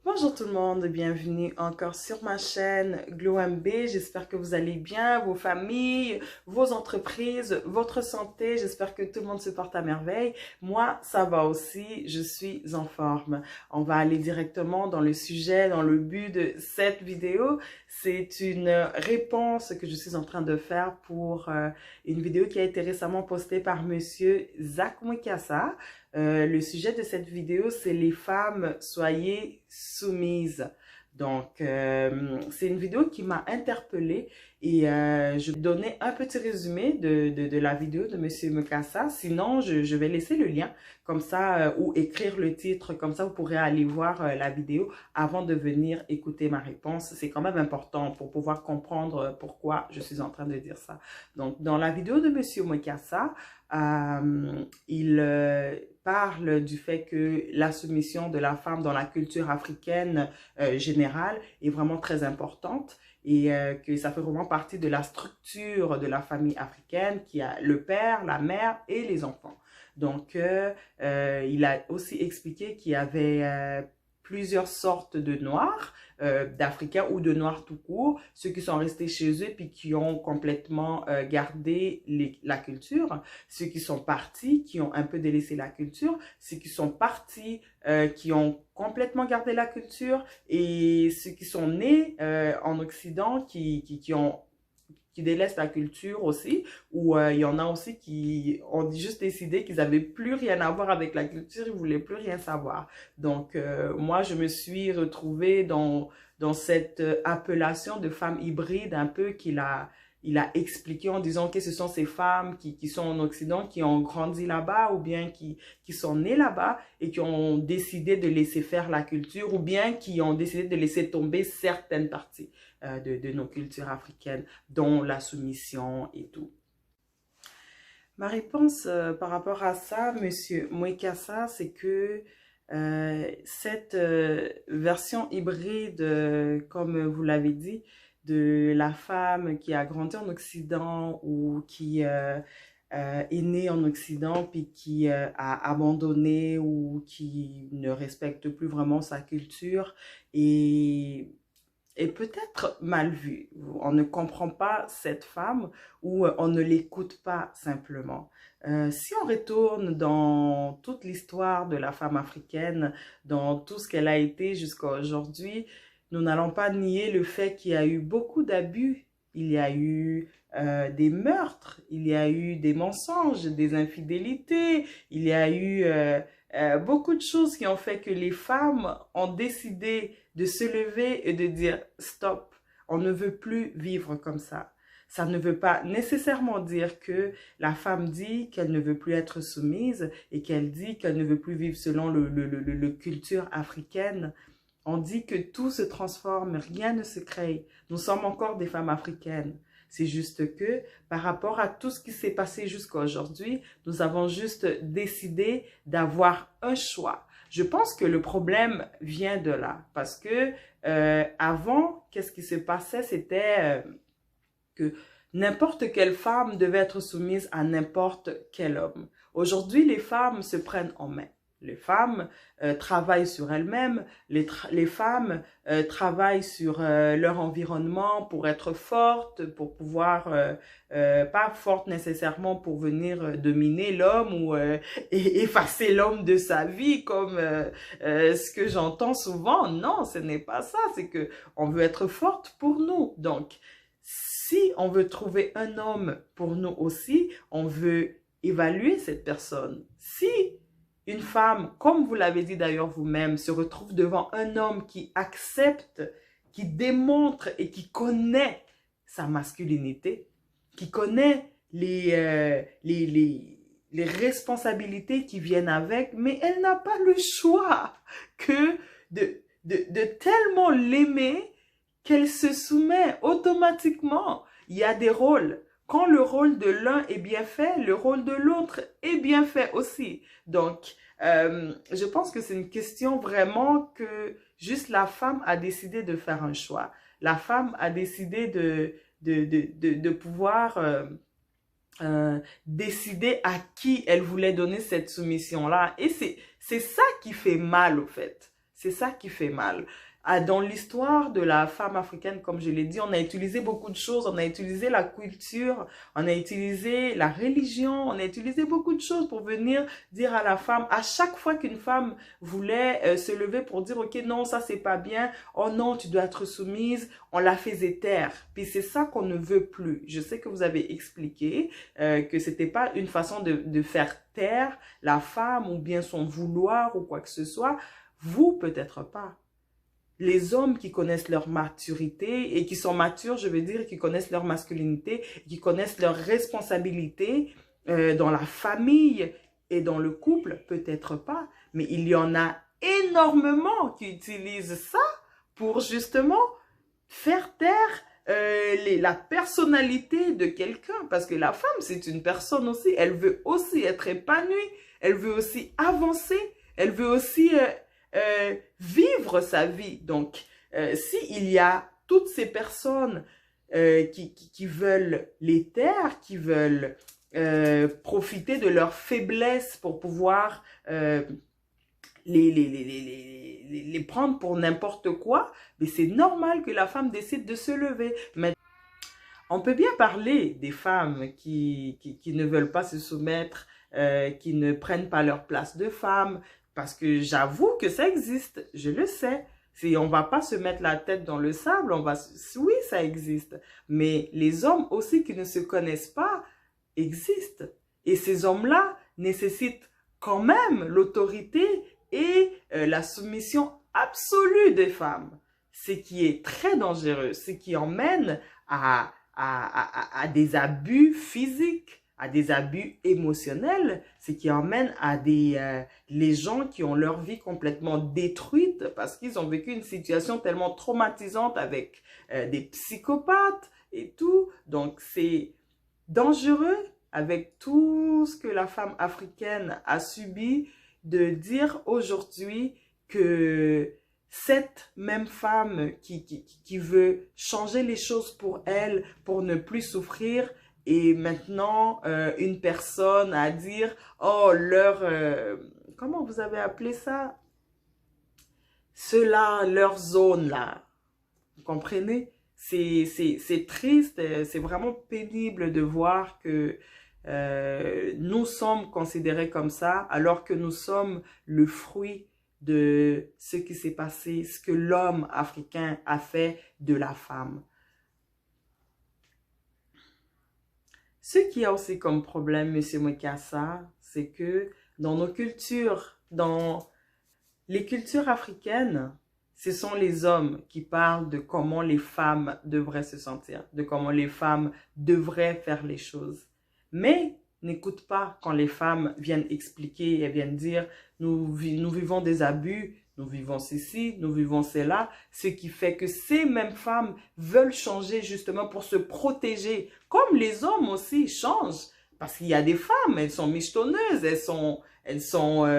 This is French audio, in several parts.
Bonjour tout le monde, bienvenue encore sur ma chaîne GlowMB. J'espère que vous allez bien, vos familles, vos entreprises, votre santé. J'espère que tout le monde se porte à merveille. Moi, ça va aussi, je suis en forme. On va aller directement dans le sujet, dans le but de cette vidéo. C'est une réponse que je suis en train de faire pour une vidéo qui a été récemment postée par Monsieur Zach Mwekassa. Le sujet de cette vidéo, c'est les femmes, soyez soumises. Donc, c'est une vidéo qui m'a interpellée et je vais donner un petit résumé de la vidéo de Monsieur Mwekassa. Sinon, je vais laisser le lien comme ça ou écrire le titre. Comme ça, vous pourrez aller voir la vidéo avant de venir écouter ma réponse. C'est quand même important pour pouvoir comprendre pourquoi je suis en train de dire ça. Donc, dans la vidéo de Monsieur Mwekassa, il parle du fait que la soumission de la femme dans la culture africaine générale est vraiment très importante et que ça fait vraiment partie de la structure de la famille africaine qui a le père, la mère et les enfants. Donc, il a aussi expliqué qu'il y avait plusieurs sortes de noirs, d'Africains ou de noirs tout court, ceux qui sont restés chez eux puis qui ont complètement gardé la culture, ceux qui sont partis, qui ont un peu délaissé la culture, ceux qui sont partis, qui ont complètement gardé la culture et ceux qui sont nés en Occident, qui délaissent la culture aussi, ou il y en a aussi qui ont juste décidé qu'ils n'avaient plus rien à voir avec la culture, ils ne voulaient plus rien savoir. Donc, moi, je me suis retrouvée dans cette appellation de femme hybride un peu il a expliqué en disant que ce sont ces femmes qui sont en Occident, qui ont grandi là-bas ou bien qui sont nées là-bas et qui ont décidé de laisser faire la culture ou bien qui ont décidé de laisser tomber certaines parties de nos cultures africaines, dont la soumission et tout. Ma réponse par rapport à ça, Monsieur Mwekassa, c'est que cette version hybride, comme vous l'avez dit, de la femme qui a grandi en Occident ou qui est née en Occident puis qui a abandonné ou qui ne respecte plus vraiment sa culture est peut-être mal vue. On ne comprend pas cette femme ou on ne l'écoute pas simplement. Si on retourne dans toute l'histoire de la femme africaine, dans tout ce qu'elle a été jusqu'à aujourd'hui, nous n'allons pas nier le fait qu'il y a eu beaucoup d'abus. Il y a eu des meurtres, il y a eu des mensonges, des infidélités, il y a eu beaucoup de choses qui ont fait que les femmes ont décidé de se lever et de dire stop, on ne veut plus vivre comme ça. Ça ne veut pas nécessairement dire que la femme dit qu'elle ne veut plus être soumise et qu'elle dit qu'elle ne veut plus vivre selon le culture africaine. On dit que tout se transforme, rien ne se crée. Nous sommes encore des femmes africaines. C'est juste que par rapport à tout ce qui s'est passé jusqu'à aujourd'hui, nous avons juste décidé d'avoir un choix. Je pense que le problème vient de là parce que avant, qu'est-ce qui se passait? C'était que n'importe quelle femme devait être soumise à n'importe quel homme. Aujourd'hui, les femmes se prennent en main. Les femmes travaillent sur elles-mêmes, les femmes travaillent sur leur environnement pour être fortes, pour pouvoir, pas fortes nécessairement pour venir dominer l'homme ou effacer l'homme de sa vie comme ce que j'entends souvent. Non, ce n'est pas ça, c'est que on veut être forte pour nous. Donc, si on veut trouver un homme pour nous aussi, on veut évaluer cette personne. Si une femme, comme vous l'avez dit d'ailleurs vous-même, se retrouve devant un homme qui accepte, qui démontre et qui connaît sa masculinité, qui connaît les responsabilités qui viennent avec, mais elle n'a pas le choix que de tellement l'aimer qu'elle se soumet automatiquement. Il y a des rôles. Quand le rôle de l'un est bien fait, le rôle de l'autre est bien fait aussi. Donc, je pense que c'est une question vraiment que juste la femme a décidé de faire un choix. La femme a décidé de pouvoir décider à qui elle voulait donner cette soumission-là. Et c'est ça qui fait mal, au fait. C'est ça qui fait mal. Dans l'histoire de la femme africaine, comme je l'ai dit, on a utilisé beaucoup de choses. On a utilisé la culture, on a utilisé la religion, on a utilisé beaucoup de choses pour venir dire à la femme, à chaque fois qu'une femme voulait se lever pour dire, ok, non, ça c'est pas bien, oh non, tu dois être soumise, on la faisait taire. Puis c'est ça qu'on ne veut plus. Je sais que vous avez expliqué que c'était pas une façon de faire taire la femme ou bien son vouloir ou quoi que ce soit. Vous, peut-être pas. Les hommes qui connaissent leur maturité et qui sont matures, je veux dire, qui connaissent leur masculinité, qui connaissent leurs responsabilités dans la famille et dans le couple, peut-être pas. Mais il y en a énormément qui utilisent ça pour justement faire taire la personnalité de quelqu'un. Parce que la femme, c'est une personne aussi. Elle veut aussi être épanouie. Elle veut aussi avancer. Elle veut aussi vivre sa vie. Donc, s'il y a toutes ces personnes qui veulent les taire, qui veulent profiter de leur faiblesse pour pouvoir les prendre pour n'importe quoi, mais c'est normal que la femme décide de se lever. Mais on peut bien parler des femmes qui ne veulent pas se soumettre, qui ne prennent pas leur place de femme, parce que j'avoue que ça existe, je le sais. On va pas se mettre la tête dans le sable, oui, ça existe. Mais les hommes aussi qui ne se connaissent pas existent. Et ces hommes-là nécessitent quand même l'autorité et la soumission absolue des femmes. Ce qui est très dangereux, ce qui emmène à des abus physiques, à des abus émotionnels, ce qui emmène à les gens qui ont leur vie complètement détruite parce qu'ils ont vécu une situation tellement traumatisante avec des psychopathes et tout. Donc, c'est dangereux avec tout ce que la femme africaine a subi de dire aujourd'hui que cette même femme qui veut changer les choses pour elle, pour ne plus souffrir, et maintenant une personne à dire oh comment vous avez appelé ça, cela, leur zone là, vous comprenez, c'est triste, c'est vraiment pénible de voir que nous sommes considérés comme ça alors que nous sommes le fruit de ce qui s'est passé, ce que l'homme africain a fait de la femme. Ce qu'il y a aussi comme problème, Monsieur Mokassa, c'est que dans nos cultures, dans les cultures africaines, ce sont les hommes qui parlent de comment les femmes devraient se sentir, de comment les femmes devraient faire les choses. Mais n'écoute pas quand les femmes viennent expliquer et viennent dire nous vivons des abus, nous vivons ceci, nous vivons cela, ce qui fait que ces mêmes femmes veulent changer justement pour se protéger, comme les hommes aussi changent. Parce qu'il y a des femmes, elles sont michetonneuses, elles sont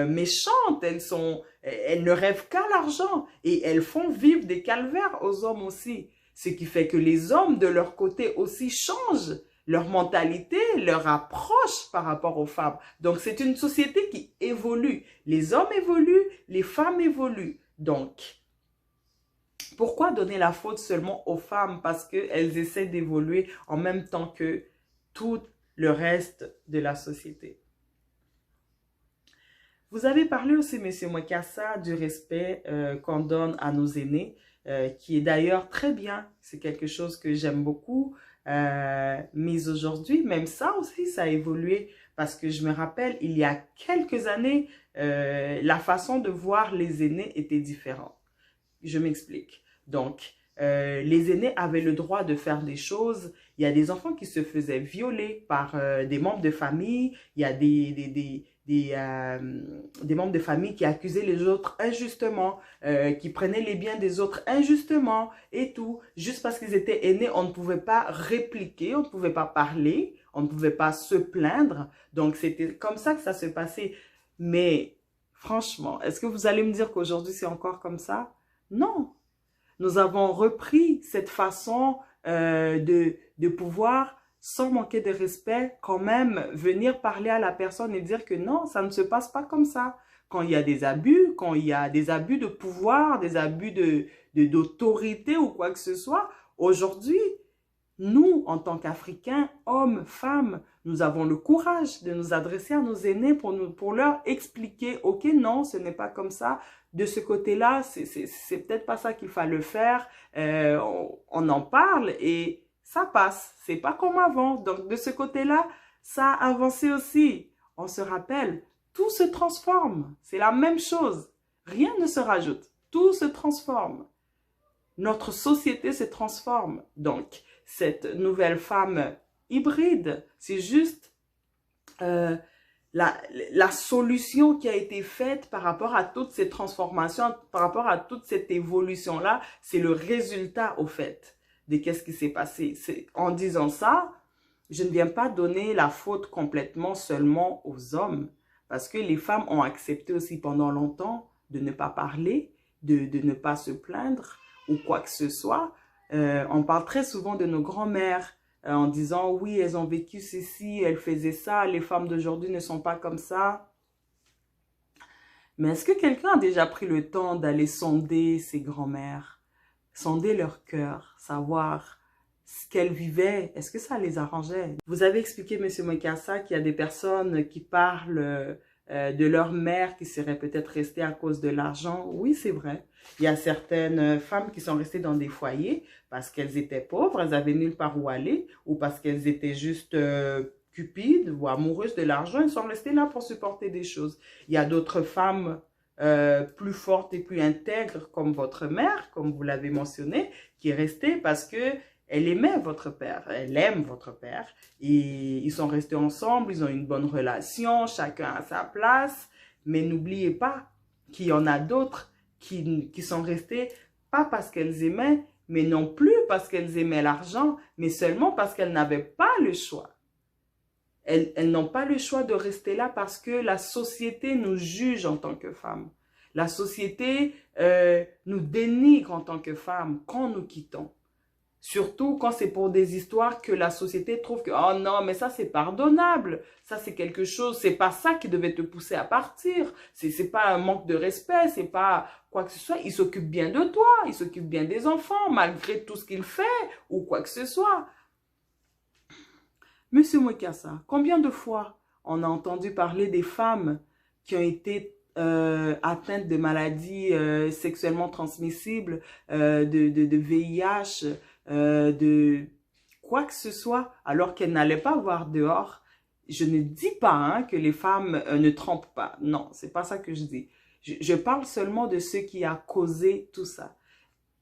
méchantes, elles ne rêvent qu'à l'argent et elles font vivre des calvaires aux hommes aussi. Ce qui fait que les hommes de leur côté aussi changent leur mentalité, leur approche par rapport aux femmes. Donc, c'est une société qui évolue. Les hommes évoluent, les femmes évoluent. Donc, pourquoi donner la faute seulement aux femmes? Parce qu'elles essaient d'évoluer en même temps que tout le reste de la société. Vous avez parlé aussi, Monsieur Mokassa, du respect qu'on donne à nos aînés, qui est d'ailleurs très bien. C'est quelque chose que j'aime beaucoup. Mais aujourd'hui, même ça aussi, ça a évolué parce que je me rappelle, il y a quelques années, la façon de voir les aînés était différente. Je m'explique. Donc, les aînés avaient le droit de faire des choses. Il y a des enfants qui se faisaient violer par des membres de famille. Il y a des membres de famille qui accusaient les autres injustement, qui prenaient les biens des autres injustement et tout. Juste parce qu'ils étaient aînés, on ne pouvait pas répliquer, on ne pouvait pas parler, on ne pouvait pas se plaindre. Donc, c'était comme ça que ça se passait. Mais franchement, est-ce que vous allez me dire qu'aujourd'hui, c'est encore comme ça? Non. Nous avons repris cette façon de pouvoir, sans manquer de respect, quand même venir parler à la personne et dire que non, ça ne se passe pas comme ça. quand il y a des abus, quand il y a des abus de pouvoir, des abus d'autorité ou quoi que ce soit. Aujourd'hui, nous, en tant qu'Africains, hommes, femmes, nous avons le courage de nous adresser à nos aînés pour leur expliquer, ok, non, ce n'est pas comme ça. De ce côté-là, c'est peut-être pas ça qu'il fallait faire. On en parle et ça passe. C'est pas comme avant. Donc, de ce côté-là, ça a avancé aussi. On se rappelle, tout se transforme. C'est la même chose. Rien ne se rajoute. Tout se transforme. Notre société se transforme. Donc, cette nouvelle femme hybride, c'est juste la solution qui a été faite par rapport à toutes ces transformations, par rapport à toute cette évolution-là. C'est le résultat, au fait, de qu'est-ce qui s'est passé. En disant ça, je ne viens pas donner la faute complètement seulement aux hommes, parce que les femmes ont accepté aussi pendant longtemps de ne pas parler, de ne pas se plaindre ou quoi que ce soit. On parle très souvent de nos grands-mères en disant « oui, elles ont vécu ceci, elles faisaient ça, les femmes d'aujourd'hui ne sont pas comme ça ». Mais est-ce que quelqu'un a déjà pris le temps d'aller sonder ses grands-mères, sonder leur cœur, savoir ce qu'elles vivaient, est-ce que ça les arrangeait? Vous avez expliqué, M. Mokassa, qu'il y a des personnes qui parlent de leur mère qui serait peut-être restée à cause de l'argent. Oui, c'est vrai. Il y a certaines femmes qui sont restées dans des foyers parce qu'elles étaient pauvres, elles avaient nulle part où aller, ou parce qu'elles étaient juste cupides ou amoureuses de l'argent, elles sont restées là pour supporter des choses. Il y a d'autres femmes plus fortes et plus intègres comme votre mère, comme vous l'avez mentionné, qui est restée parce que elle aimait votre père, elle aime votre père, et ils sont restés ensemble, ils ont une bonne relation, chacun à sa place, mais n'oubliez pas qu'il y en a d'autres qui sont restés, pas parce qu'elles aimaient, mais non plus parce qu'elles aimaient l'argent, mais seulement parce qu'elles n'avaient pas le choix. Elles n'ont pas le choix de rester là parce que la société nous juge en tant que femmes. La société nous dénigre en tant que femmes quand nous quittons. Surtout quand c'est pour des histoires que la société trouve que « oh non, mais ça c'est pardonnable, ça c'est quelque chose, c'est pas ça qui devait te pousser à partir, c'est pas un manque de respect, c'est pas quoi que ce soit, il s'occupe bien de toi, il s'occupe bien des enfants, malgré tout ce qu'il fait, ou quoi que ce soit. » Monsieur Mokassa, combien de fois on a entendu parler des femmes qui ont été atteintes de maladies sexuellement transmissibles, de VIH, de quoi que ce soit, alors qu'elles n'allaient pas voir dehors. Je ne dis pas que les femmes ne trompent pas. Non, c'est pas ça que je dis. Je parle seulement de ce qui a causé tout ça.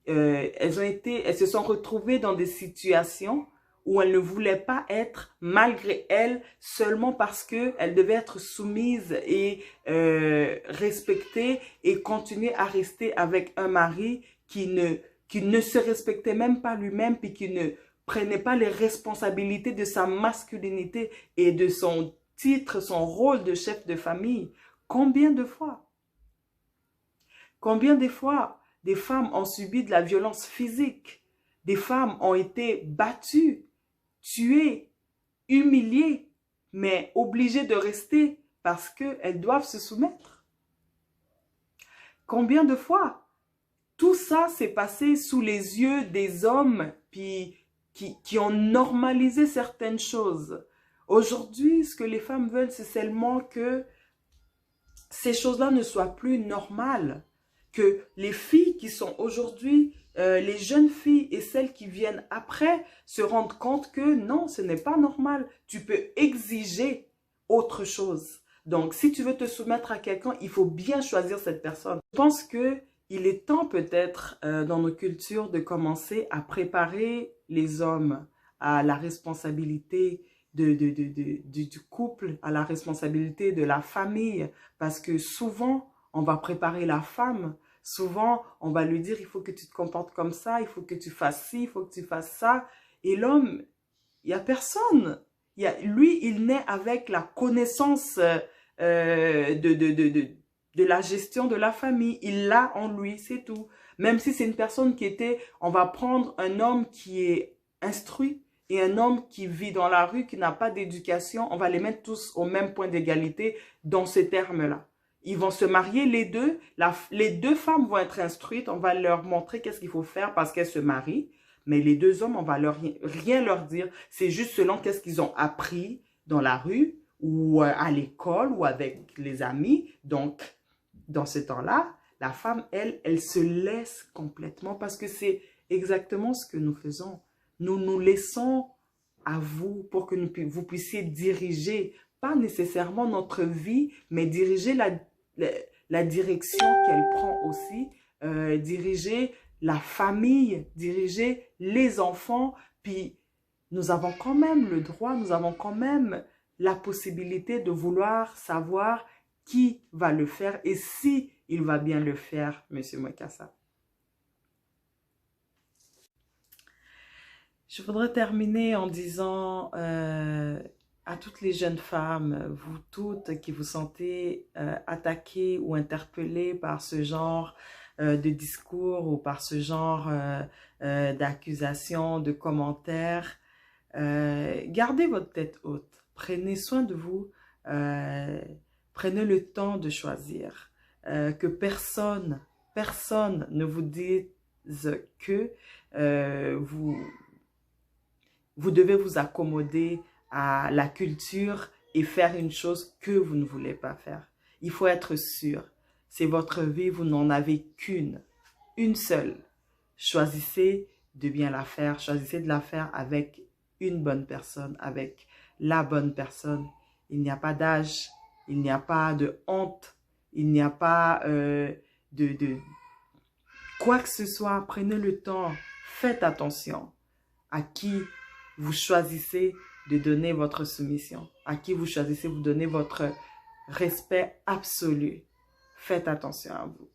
Elles se sont retrouvées dans des situations où elles ne voulaient pas être malgré elles, seulement parce qu'elles devaient être soumises et respectées et continuer à rester avec un mari qui ne se respectait même pas lui-même puis qui ne prenait pas les responsabilités de sa masculinité et de son titre, son rôle de chef de famille. Combien de fois? Combien de fois des femmes ont subi de la violence physique? Des femmes ont été battues, tuées, humiliées, mais obligées de rester parce qu'elles doivent se soumettre. Combien de fois? Tout ça s'est passé sous les yeux des hommes puis qui ont normalisé certaines choses. Aujourd'hui, ce que les femmes veulent, c'est seulement que ces choses-là ne soient plus normales. Que les filles qui sont aujourd'hui, les jeunes filles et celles qui viennent après se rendent compte que non, ce n'est pas normal. Tu peux exiger autre chose. Donc, si tu veux te soumettre à quelqu'un, il faut bien choisir cette personne. Je pense qu'il est temps peut-être dans nos cultures de commencer à préparer les hommes à la responsabilité du couple, à la responsabilité de la famille. Parce que souvent, on va préparer la femme. Souvent, on va lui dire, il faut que tu te comportes comme ça, il faut que tu fasses ci, il faut que tu fasses ça. Et l'homme, il n'y a personne. Lui, il naît avec la connaissance de la gestion de la famille. Il l'a en lui, c'est tout. Même si c'est une personne on va prendre un homme qui est instruit et un homme qui vit dans la rue, qui n'a pas d'éducation, on va les mettre tous au même point d'égalité dans ces termes-là. Ils vont se marier les deux. Les deux femmes vont être instruites. On va leur montrer qu'est-ce qu'il faut faire parce qu'elles se marient. Mais les deux hommes, on va rien leur dire. C'est juste selon qu'est-ce qu'ils ont appris dans la rue ou à l'école ou avec les amis. Donc, dans ce temps-là, la femme, elle se laisse complètement parce que c'est exactement ce que nous faisons. Nous nous laissons à vous pour que vous puissiez diriger, pas nécessairement notre vie, mais diriger la direction qu'elle prend aussi, diriger la famille, diriger les enfants. Puis, nous avons quand même le droit, nous avons quand même la possibilité de vouloir savoir qui va le faire et si il va bien le faire, Monsieur Mwekassa. Je voudrais terminer en disant à toutes les jeunes femmes, vous toutes qui vous sentez attaquées ou interpellées par ce genre de discours ou par ce genre d'accusations, de commentaires, gardez votre tête haute, prenez soin de vous, prenez le temps de choisir, que personne ne vous dise que vous devez vous accommoder à la culture et faire une chose que vous ne voulez pas faire. Il faut être sûr, c'est votre vie, vous n'en avez une seule. Choisissez de bien la faire, choisissez de la faire avec une bonne personne, avec la bonne personne. Il n'y a pas d'âge, il n'y a pas de honte, il n'y a pas de quoi que ce soit. Prenez le temps, faites attention à qui vous choisissez de donner votre soumission, à qui vous choisissez de donner votre respect absolu. Faites attention à vous.